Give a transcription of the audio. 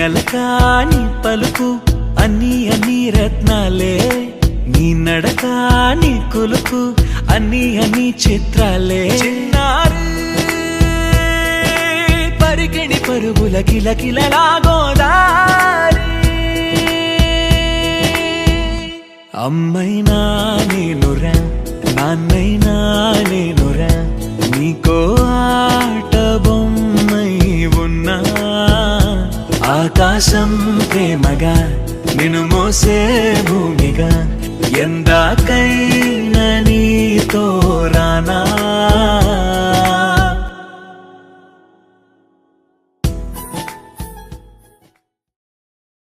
అలక నీ పలుకు అన్ని రత్నాలే, నీ నడక నీ కులుకు అన్ని చిత్రాలే. చిన్నారి పరికిణి పరుగుల కిలకిలలా గోదారి, అమ్మైనా నేనురా నాన్నైనా నేనురా, నీకో ఆట బొమ్మై ఉన్నా. ఆకాశం ప్రేమగా నిన్ను మోసే భూమిగా, ఎందాకైనా నీతో రానా.